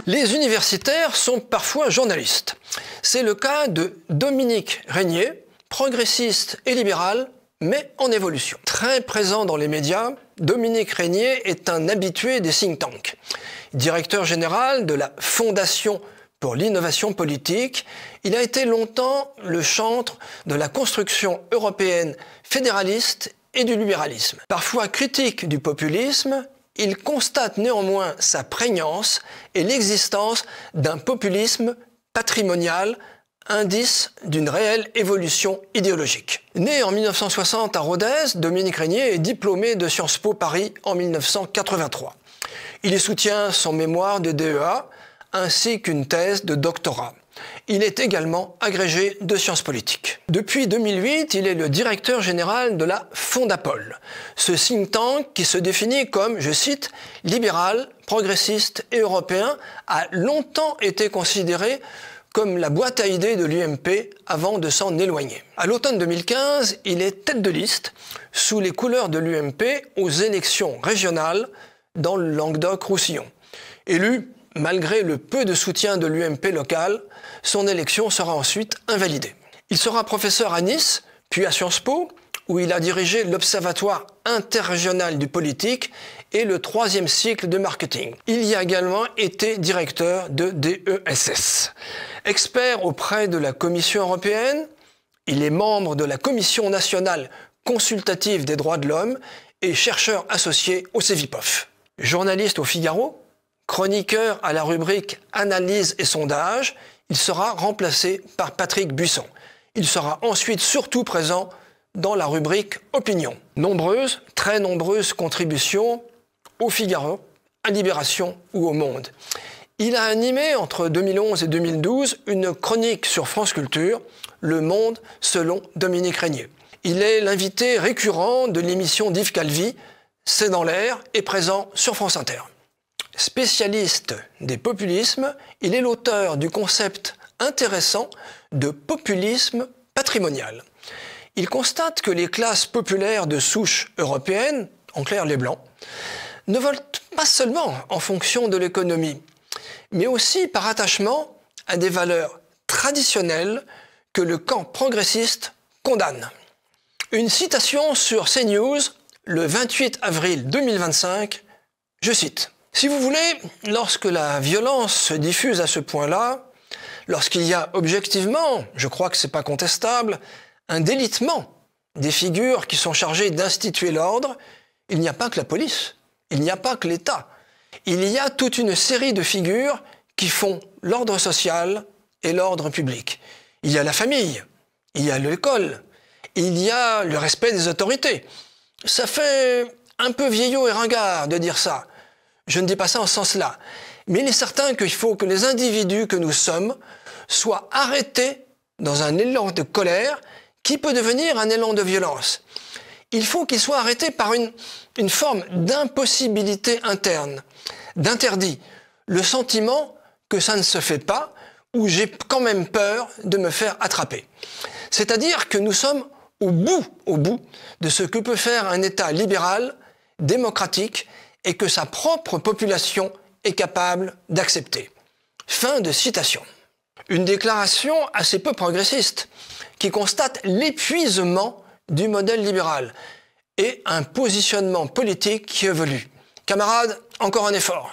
Les universitaires sont parfois journalistes. C'est le cas de Dominique Régnier, progressiste et libéral, mais en évolution. Très présent dans les médias, Dominique Régnier est un habitué des think tanks. Directeur général de la Fondation pour l'innovation politique, il a été longtemps le chantre de la construction européenne fédéraliste et du libéralisme. Parfois critique du populisme, il constate néanmoins sa prégnance et l'existence d'un populisme patrimonial, indice d'une réelle évolution idéologique. Né en 1960 à Rodez, Dominique Régnier est diplômé de Sciences Po Paris en 1983. Il y soutient son mémoire de DEA ainsi qu'une thèse de doctorat. Il est également agrégé de sciences politiques. Depuis 2008, il est le directeur général de la Fondapol, ce think tank qui se définit comme, je cite, « libéral, progressiste et européen » a longtemps été considéré comme la boîte à idées de l'UMP avant de s'en éloigner. À l'automne 2015, il est tête de liste sous les couleurs de l'UMP aux élections régionales dans le Languedoc-Roussillon. Élu, malgré le peu de soutien de l'UMP local, son élection sera ensuite invalidée. Il sera professeur à Nice, puis à Sciences Po, où il a dirigé l'Observatoire interrégional du politique et le 3e cycle de marketing. Il y a également été directeur de DESS. Expert auprès de la Commission européenne, il est membre de la Commission nationale consultative des droits de l'homme et chercheur associé au Cevipof. Journaliste au Figaro, chroniqueur à la rubrique Analyse et sondage, il sera remplacé par Patrick Buisson. Il sera ensuite surtout présent dans la rubrique Opinion. Nombreuses, très nombreuses contributions au Figaro, à Libération ou au Monde. Il a animé entre 2011 et 2012 une chronique sur France Culture, Le Monde selon Dominique Régnier. Il est l'invité récurrent de l'émission d'Yves Calvi, C'est dans l'air, et présent sur France Inter. Spécialiste des populismes, il est l'auteur du concept intéressant de populisme patrimonial. Il constate que les classes populaires de souche européenne, en clair les Blancs, ne votent pas seulement en fonction de l'économie, mais aussi par attachement à des valeurs traditionnelles que le camp progressiste condamne. Une citation sur CNews, le 28 avril 2025, je cite. « Si vous voulez, lorsque la violence se diffuse à ce point-là, lorsqu'il y a objectivement, je crois que ce n'est pas contestable, un délitement des figures qui sont chargées d'instituer l'ordre, il n'y a pas que la police, il n'y a pas que l'État. Il y a toute une série de figures qui font l'ordre social et l'ordre public. Il y a la famille, il y a l'école, il y a le respect des autorités. Ça fait un peu vieillot et ringard de dire ça. Je ne dis pas ça en ce sens-là. Mais il est certain qu'il faut que les individus que nous sommes soient arrêtés dans un élan de colère qui peut devenir un élan de violence. Il faut qu'ils soient arrêtés par une forme d'impossibilité interne, d'interdit, le sentiment que ça ne se fait pas ou j'ai quand même peur de me faire attraper. C'est-à-dire que nous sommes au bout de ce que peut faire un État libéral, démocratique, et que sa propre population est capable d'accepter. » Fin de citation. Une déclaration assez peu progressiste, qui constate l'épuisement du modèle libéral et un positionnement politique qui évolue. Camarades, encore un effort.